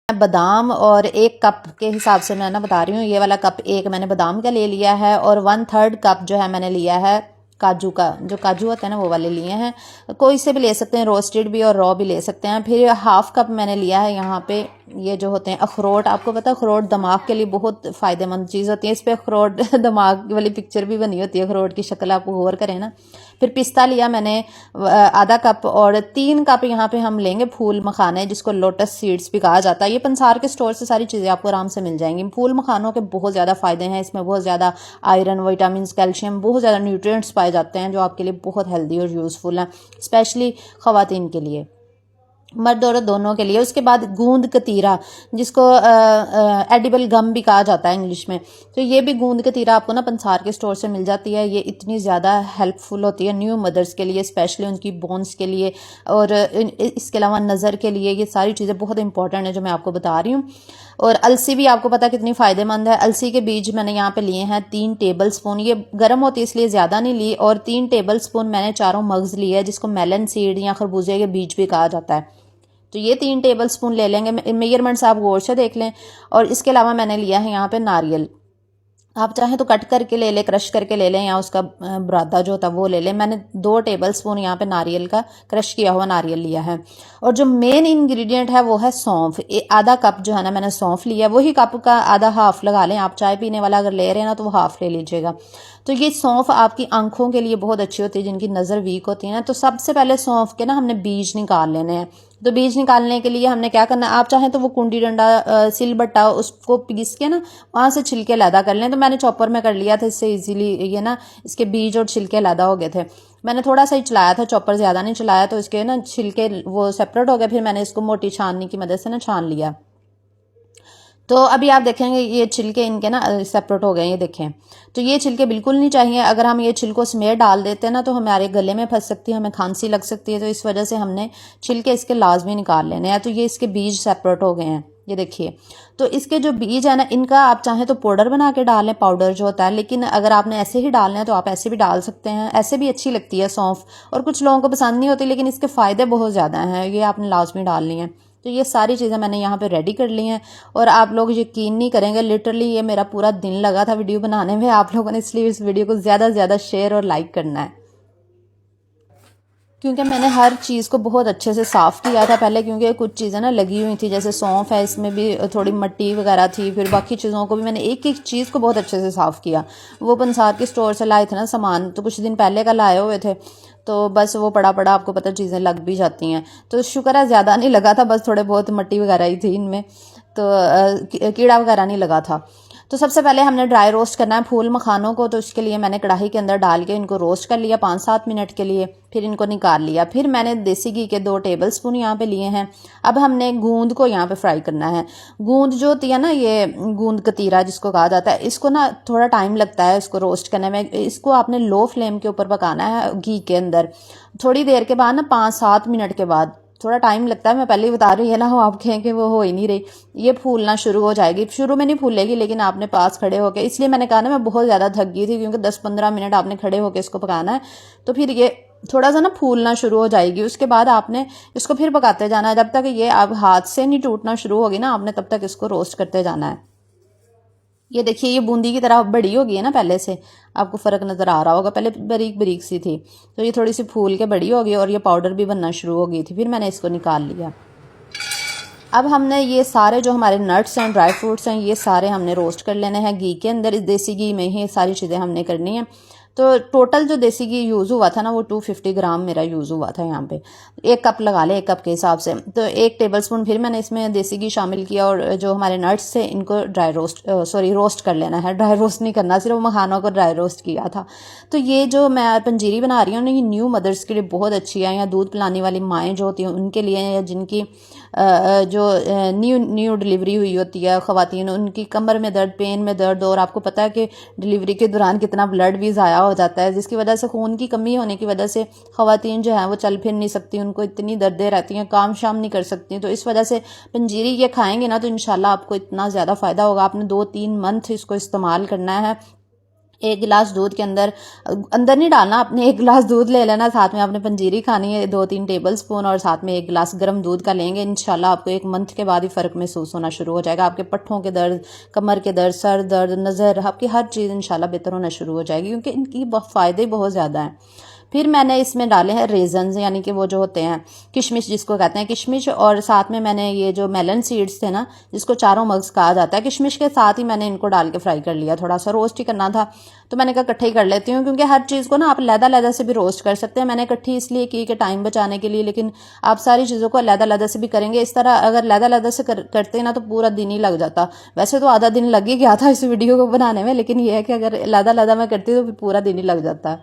बादाम और 1 कप के हिसाब से मैं ना बता रही हूँ, ये वाला कप 1 मैंने बादाम का ले लिया है और 1/3 कप जो है मैंने लिया है काजू का, जो काजू होता है ना वो वाले लिए हैं। कोई से भी ले सकते हैं, रोस्टेड भी और रॉ भी ले सकते हैं। फिर 1/2 कप मैंने लिया है यहाँ पे ये जो होते हैं अखरोट। आपको पता है अखरोट दिमाग के लिए बहुत फ़ायदेमंद चीज़ होती है। इस पर अखरोट दिमाग वाली पिक्चर भी बनी होती है, अखरोट की शक्ल आप गौर करें ना। फिर पिस्ता लिया मैंने आधा कप और 3 कप यहाँ पे हम लेंगे फूल मखाने, जिसको लोटस सीड्स भी कहा जाता है। ये पंसार के स्टोर से सारी चीज़ें आपको आराम से मिल जाएंगी। फूल मखानों के बहुत ज़्यादा फ़ायदे हैं, इसमें बहुत ज़्यादा आयरन, विटामिन, कैल्शियम, बहुत ज़्यादा न्यूट्रिएंट्स पाए जाते हैं जो आपके लिए बहुत हेल्दी और यूज़फुल हैं, स्पेशली ख़वातीन के लिए, मर्द औरत दोनों के लिए। उसके बाद गूंद कतीरा, जिसको एडिबल गम भी कहा जाता है इंग्लिश में, तो ये भी गूंद कतीरा आपको ना पंसार के स्टोर से मिल जाती है। ये इतनी ज़्यादा हेल्पफुल होती है न्यू मदर्स के लिए, स्पेशली उनकी बोन्स के लिए, और इसके अलावा नज़र के लिए। ये सारी चीज़ें बहुत इंपॉर्टेंट है जो मैं आपको बता रही हूँ। और अलसी भी आपको पता है कितनी फ़ायदेमंद है। अलसी के बीज मैंने यहाँ पे लिए हैं 3 टेबल स्पून, ये गर्म होती है इसलिए ज़्यादा नहीं ली। और 3 टेबल स्पून मैंने चारों मग्ज़ लिए है, जिसको मेलन सीड या खरबूजे के बीज भी कहा जाता है। तो ये 3 टेबल स्पून ले लेंगे, मेजरमेंट्स आप गौर से देख लें। और इसके अलावा मैंने लिया है यहाँ पे नारियल, आप चाहें तो कट करके ले लें, क्रश करके ले लें, या उसका बुरादा जो होता है वो ले लें। मैंने 2 टेबल स्पून यहाँ पे नारियल का, क्रश किया हुआ नारियल लिया है। और जो मेन इंग्रेडिएंट है वो है सौंफ। आधा कप जो है ना मैंने सौंफ लिया, वही कप का आधा हाफ लगा लें। आप चाय पीने वाला अगर ले रहे हैं ना तो वो हाफ ले लीजिएगा। तो ये सौंफ आपकी आंखों के लिए बहुत अच्छी होती है, जिनकी नज़र वीक होती है ना। तो सबसे पहले सौंफ के ना हमने बीज निकाल लेने हैं। तो बीज निकालने के लिए हमने क्या करना है, आप चाहें तो वो कुंडी डंडा, सिलबट्टा, उसको पीस के ना वहाँ से छिलके अलहदा कर लें। तो मैंने चॉपर में कर लिया था, इससे इजीली ये ना इसके बीज और छिलके अलहदा हो गए थे। मैंने थोड़ा सा ही चलाया था, चॉपर ज़्यादा नहीं चलाया, तो इसके ना छिलके वो सेपरेट हो गए। फिर मैंने इसको मोटी छाननी की मदद से ना छान लिया। तो अभी आप देखेंगे ये छिलके इनके ना सेपरेट हो गए, ये देखें। तो ये छिलके बिल्कुल नहीं चाहिए। अगर हम ये छिलकों समेत डाल देते हैं ना तो हमारे गले में फंस सकती है, हमें खांसी लग सकती है। तो इस वजह से हमने छिलके इसके लाजमी निकाल लेने हैं। तो ये इसके बीज सेपरेट हो गए हैं, ये देखिए। तो इसके जो बीज है ना, इनका आप चाहें तो पाउडर बना के डाल लें, पाउडर जो होता है। लेकिन अगर आपने ऐसे ही डालना है तो आप ऐसे भी डाल सकते हैं, ऐसे भी अच्छी लगती है सौंफ। और कुछ लोगों को पसंद नहीं होती, लेकिन इसके फ़ायदे बहुत ज़्यादा हैं, ये आपने लाजमी डालनी है। तो ये सारी चीज़ें मैंने यहाँ पे रेडी कर ली हैं। और आप लोग यकीन नहीं करेंगे, लिटरली ये मेरा पूरा दिन लगा था वीडियो बनाने में। आप लोगों ने इसलिए इस वीडियो को ज़्यादा से ज़्यादा शेयर और लाइक करना है, क्योंकि मैंने हर चीज़ को बहुत अच्छे से साफ़ किया था पहले, क्योंकि कुछ चीज़ें ना लगी हुई थी, जैसे सौंफ है, इसमें भी थोड़ी मिट्टी वगैरह थी। फिर बाकी चीज़ों को भी मैंने एक एक चीज़ को बहुत अच्छे से साफ़ किया। वो पंसार के स्टोर से लाए थे ना सामान, तो कुछ दिन पहले का लाए हुए थे, तो बस वो पड़ा पड़ा आपको पता चीज़ें लग भी जाती हैं। तो शुक्र है ज़्यादा नहीं लगा था, बस थोड़े बहुत मिट्टी वगैरह ही थी इनमें, तो कीड़ा वगैरह नहीं लगा था। तो सबसे पहले हमने ड्राई रोस्ट करना है फूल मखानों को। तो इसके लिए मैंने कढ़ाई के अंदर डाल के इनको रोस्ट कर लिया 5-7 मिनट के लिए, फिर इनको निकाल लिया। फिर मैंने देसी घी के 2 टेबल स्पून यहाँ पे लिए हैं। अब हमने गूंद को यहाँ पे फ्राई करना है। गूंद जो होती है ना, ये गूंद कतीरा जिसको कहा जाता है, इसको ना थोड़ा टाइम लगता है इसको रोस्ट करने में। इसको आपने लो फ्लेम के ऊपर पकाना है घी के अंदर। थोड़ी देर के बाद ना 5-7 मिनट के बाद, थोड़ा टाइम लगता है, मैं पहले ही बता रही है ना, हो आप कहें कि वो हो ही नहीं रही, ये फूलना शुरू हो जाएगी। शुरू में नहीं फूलेगी, लेकिन आपने पास खड़े होकर, इसलिए मैंने कहा ना मैं बहुत ज़्यादा थक गई थी, क्योंकि 10-15 मिनट आपने खड़े होकर इसको पकाना है। तो फिर ये थोड़ा सा ना फूलना शुरू हो जाएगी। उसके बाद आपने इसको फिर पकाते जाना है, जब तक ये आप हाथ से नहीं टूटना शुरू होगी ना, आपने तब तक इसको रोस्ट करते जाना है। ये देखिए, ये बूंदी की तरह बड़ी हो गई है ना, पहले से आपको फ़र्क नज़र आ रहा होगा। पहले बारीक बारीक सी थी, तो ये थोड़ी सी फूल के बड़ी हो गई और ये पाउडर भी बनना शुरू हो गई थी। फिर मैंने इसको निकाल लिया। अब हमने ये सारे जो हमारे नट्स हैं, ड्राई फ्रूट्स हैं, ये सारे हमने रोस्ट कर लेने हैं घी के अंदर। इस देसी घी में ही सारी चीज़ें हमने करनी है। तो टोटल जो देसी घी यूज़ हुआ था ना, वो 250 ग्राम मेरा यूज़ हुआ था यहाँ पे। 1 कप लगा ले, 1 कप के हिसाब से। तो 1 टेबल स्पून फिर मैंने इसमें देसी घी शामिल किया। और जो हमारे नट्स थे इनको रोस्ट कर लेना है। ड्राई रोस्ट नहीं करना, सिर्फ मखानों को ड्राई रोस्ट किया था। तो ये जो मैं पंजीरी बना रही हूँ ना, ये न्यू मदर्स के लिए बहुत अच्छी है, या दूध पिलाने वाली माएँ जो होती हैं उनके लिए, या जिनकी जो न्यू डिलीवरी हुई होती है ख़वातीन, उनकी कमर में दर्द, पेन में दर्द। और आपको पता है कि डिलीवरी के दौरान कितना ब्लड भी ज़ाया हो जाता है, जिसकी वजह से खून की कमी होने की वजह से ख़वातीन जो हैं वो चल फिर नहीं सकती, उनको इतनी दर्दें रहती हैं, काम शाम नहीं कर सकती। तो इस वजह से पंजीरी ये खाएंगे ना तो इंशाल्लाह आपको इतना ज़्यादा फ़ायदा होगा। आपने 2-3 मंथ इसको इस्तेमाल करना है। 1 गिलास दूध के अंदर नहीं डालना, आपने 1 गिलास दूध ले लेना, साथ में आपने पंजीरी खानी है 2-3 टेबल स्पून, और साथ में 1 गिलास गर्म दूध का लेंगे। इंशाल्लाह आपको 1 मंथ के बाद ही फ़र्क महसूस होना शुरू हो जाएगा। आपके पट्ठों के दर्द, कमर के दर्द, सर दर्द, नज़र, आपकी हर चीज़ इंशाल्लाह बेहतर होना शुरू हो जाएगी, क्योंकि इनकी फ़ायदे बहुत ज़्यादा हैं। फिर मैंने इसमें डाले हैं रेजन्स, यानी कि वो जो होते हैं किशमिश जिसको कहते हैं किशमिश, और साथ में मैंने ये जो मेलन सीड्स थे ना, जिसको चारों मग्स कहा जाता है, किशमिश के साथ ही मैंने इनको डाल के फ्राई कर लिया। थोड़ा सा रोस्ट ही करना था तो मैंने कहा इकट्ठे ही कर लेती हूँ, क्योंकि हर चीज़ को ना आप अलग-अलग से भी रोस्ट कर सकते हैं। मैंने इकट्ठी इसलिए की कि टाइम बचाने के लिए, लेकिन आप सारी चीज़ों को अलग-अलग से भी करेंगे। इस तरह अगर अलग-अलग से करते ना तो पूरा दिन ही लग जाता। वैसे तो आधा दिन लग ही गया था इस वीडियो को बनाने में, लेकिन ये है कि अगर अलग-अलग मैं करती तो पूरा दिन ही लग जाता।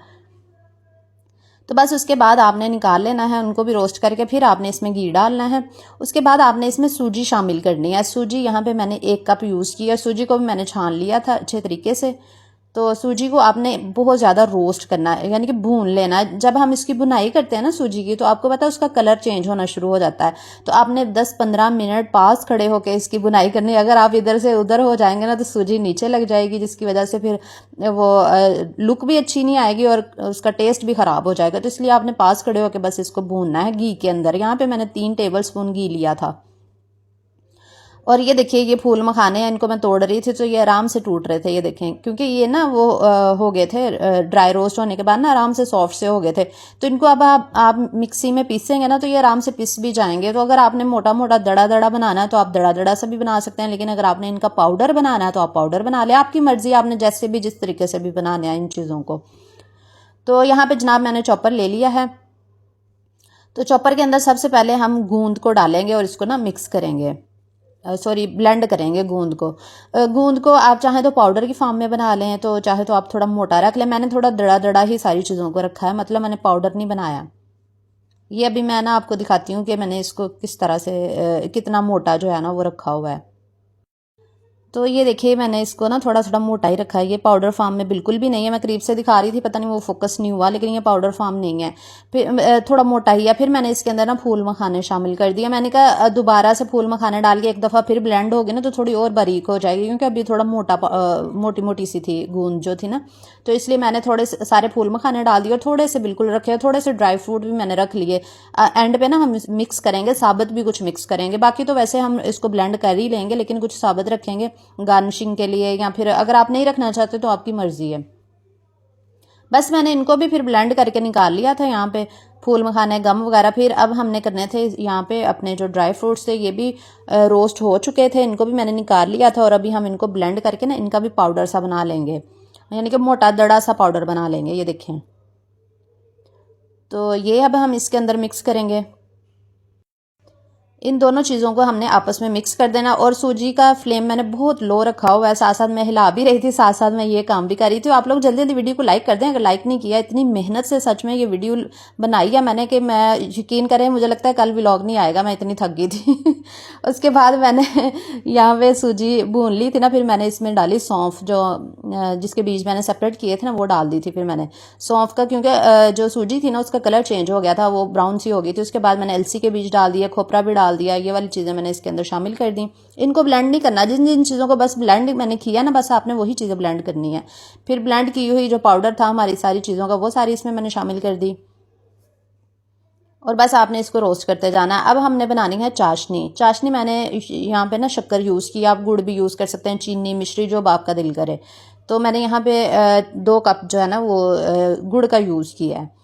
तो बस उसके बाद आपने निकाल लेना है उनको भी रोस्ट करके। फिर आपने इसमें घी डालना है। उसके बाद आपने इसमें सूजी शामिल करनी है। सूजी यहाँ पे मैंने 1 कप यूज़ किया। सूजी को भी मैंने छान लिया था अच्छे तरीके से। तो सूजी को आपने बहुत ज़्यादा रोस्ट करना है, यानी कि भून लेना है। जब हम इसकी बुनाई करते हैं ना सूजी की, तो आपको पता है उसका कलर चेंज होना शुरू हो जाता है। तो आपने 10-15 मिनट पास खड़े होकर इसकी बुनाई करनी है। अगर आप इधर से उधर हो जाएंगे ना तो सूजी नीचे लग जाएगी, जिसकी वजह से फिर वो लुक भी अच्छी नहीं आएगी और उसका टेस्ट भी ख़राब हो जाएगा। तो इसलिए आपने पास खड़े होकर बस इसको भूनना है घी के अंदर। यहाँ पर मैंने 3 टेबल स्पून घी लिया था। और ये देखिए ये फूल मखाने हैं, इनको मैं तोड़ रही थी तो ये आराम से टूट रहे थे, ये देखें, क्योंकि ये ना वो हो गए थे ड्राई रोस्ट होने के बाद ना आराम से सॉफ्ट से हो गए थे। तो इनको अब आप मिक्सी में पीसेंगे ना तो ये आराम से पिस भी जाएंगे। तो अगर आपने मोटा मोटा दड़ा दड़ा बनाना है तो आप दड़ा दड़ा से भी बना सकते हैं, लेकिन अगर आपने इनका पाउडर बनाना है तो आप पाउडर बना लें। आपकी मर्जी, आपने जैसे भी जिस तरीके से भी बनाने हैं इन चीज़ों को। तो यहाँ पर जनाब मैंने चॉपर ले लिया है। तो चॉपर के अंदर सबसे पहले हम गूंद को डालेंगे और इसको ना मिक्स करेंगे, ब्लेंड करेंगे गूंद को। गूंद को आप चाहें तो पाउडर की फॉर्म में बना लें, तो चाहे तो आप थोड़ा मोटा रख लें। मैंने थोड़ा दड़ा दड़ा ही सारी चीज़ों को रखा है, मतलब मैंने पाउडर नहीं बनाया। ये अभी मैं ना आपको दिखाती हूँ कि मैंने इसको किस तरह से कितना मोटा जो है ना वो रखा हुआ है। तो ये देखिए मैंने इसको ना थोड़ा थोड़ा मोटा ही रखा है। ये पाउडर फॉर्म में बिल्कुल भी नहीं है। मैं करीब से दिखा रही थी, पता नहीं वो फोकस नहीं हुआ, लेकिन ये पाउडर फॉर्म नहीं है। फिर थोड़ा मोटा ही है। फिर मैंने इसके अंदर ना फूल मखाने शामिल कर दिया। मैंने कहा दोबारा से फूल मखाने डाल के एक दफ़ा फिर ब्लेंड होगी ना तो थोड़ी और बारीक हो जाएगी, क्योंकि अभी थोड़ा मोटी मोटी सी थी गूंद जो थी ना, तो इसलिए मैंने थोड़े सारे फूल मखाने डाल दिए और थोड़े से बिल्कुल रखे, थोड़े से ड्राई फ्रूट भी मैंने रख लिए। एंड पे ना हम मिक्स करेंगे, साबुत भी कुछ मिक्स करेंगे। बाकी तो वैसे हम इसको ब्लेंड कर ही लेंगे, लेकिन कुछ साबुत रखेंगे गार्निशिंग के लिए, या फिर अगर आप नहीं रखना चाहते तो आपकी मर्जी है। बस मैंने इनको भी फिर ब्लेंड करके निकाल लिया था। यहाँ पे फूल मखाने, गम वगैरह। फिर अब हमने करने थे यहाँ पे अपने जो ड्राई फ्रूट्स थे, ये भी रोस्ट हो चुके थे, इनको भी मैंने निकाल लिया था। और अभी हम इनको ब्लेंड करके ना इनका भी पाउडर सा बना लेंगे, यानी कि मोटा दड़ा सा पाउडर बना लेंगे। ये देखें, तो ये अब हम इसके अंदर मिक्स करेंगे। इन दोनों चीज़ों को हमने आपस में मिक्स कर देना। और सूजी का फ्लेम मैंने बहुत लो रखा हुआ है, साथ साथ मैं हिला भी रही थी, साथ साथ मैं ये काम भी कर रही थी। आप लोग जल्दी जल्दी वीडियो को लाइक कर दें अगर लाइक नहीं किया। इतनी मेहनत से सच में ये वीडियो बनाई है मैंने कि मैं यकीन करें मुझे लगता है कल व्लॉग नहीं आएगा, मैं इतनी थक गई थी। उसके बाद मैंने यहाँ पे सूजी भून ली थी ना, फिर मैंने इसमें डाली सौंफ, जो जिसके बीज मैंने सेपरेट किए थे ना वो डाल दी थी। फिर मैंने सौंफ का, क्योंकि जो सूजी थी ना उसका कलर चेंज हो गया था, वो ब्राउन सी हो गई थी। उसके बाद मैंने अलसी के बीज डाल दिया, खोपरा भी डाल दिया। ये वाली चीज़ें मैंने इसके अंदर शामिल कर दी। इनको ब्लेंड नहीं करना, जिन जिन चीज़ों को बस ब्लेंड मैंने किया ना, बस आपने वही चीज़ें ब्लेंड करनी है। फिर ब्लेंड की हुई जो पाउडर था हमारी सारी चीज़ों का, वो सारी इसमें मैंने शामिल कर दी। और बस आपने इसको रोस्ट करते जाना है। अब हमने बनानी है चाशनी। चाशनी मैंने यहाँ पे ना शक्कर यूज़ की, आप गुड़ भी यूज़ कर सकते हैं, चीनी, मिश्री, जो आपका दिल करे। तो मैंने यहाँ पे 2 कप जो है ना वो गुड़ का यूज़ किया है।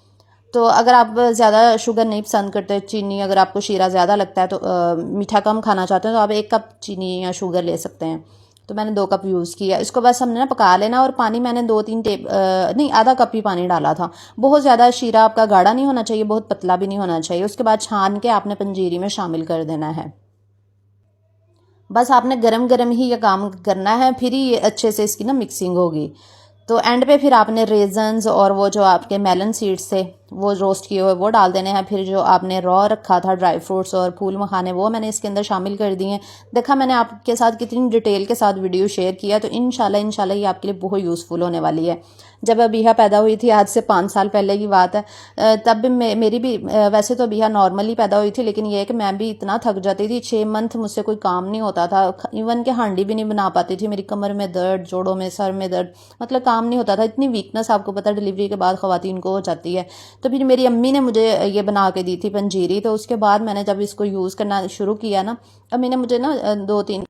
तो अगर आप ज़्यादा शुगर नहीं पसंद करते, चीनी, अगर आपको शीरा ज़्यादा लगता है तो मीठा कम खाना चाहते हैं तो आप 1 कप चीनी या शुगर ले सकते हैं। तो मैंने 2 कप यूज़ किया। इसको बस हमने ना पका लेना। और पानी मैंने 2-3 नहीं, आधा कप ही पानी डाला था। बहुत ज़्यादा शीरा आपका गाढ़ा नहीं होना चाहिए, बहुत पतला भी नहीं होना चाहिए। उसके बाद छान के आपने पंजीरी में शामिल कर देना है। बस आपने गरम गरम ही ये काम करना है, फिर ही ये अच्छे से इसकी ना मिक्सिंग होगी। तो एंड पे फिर आपने रेजन्स और वो जो आपके मेलन सीड्स थे वो रोस्ट किए हुए वो डाल देने हैं। फिर जो आपने रॉ रखा था ड्राई फ्रूट्स और फूल मखाने वो मैंने इसके अंदर शामिल कर दिए। देखा मैंने आपके साथ कितनी डिटेल के साथ वीडियो शेयर किया, तो इंशाल्लाह ये आपके लिए बहुत यूज़फुल होने वाली है। जब अबीहा पैदा हुई थी, आज से 5 साल पहले की बात है, तब भी मेरी भी वैसे तो अबीहा नॉर्मली पैदा हुई थी, लेकिन ये है कि मैं भी इतना थक जाती थी। 6 मंथ मुझसे कोई काम नहीं होता था, इवन के हांडी भी नहीं बना पाती थी। मेरी कमर में दर्द, जोड़ों में, सर में दर्द, मतलब काम नहीं होता था। इतनी वीकनेस आपको पता है डिलीवरी के बाद ख़वातीन को हो जाती है। तो फिर मेरी अम्मी ने मुझे ये बना के दी थी पंजीरी। तो उसके बाद मैंने जब इसको यूज़ करना शुरू किया ना, अम्मी ने मुझे ना 2-3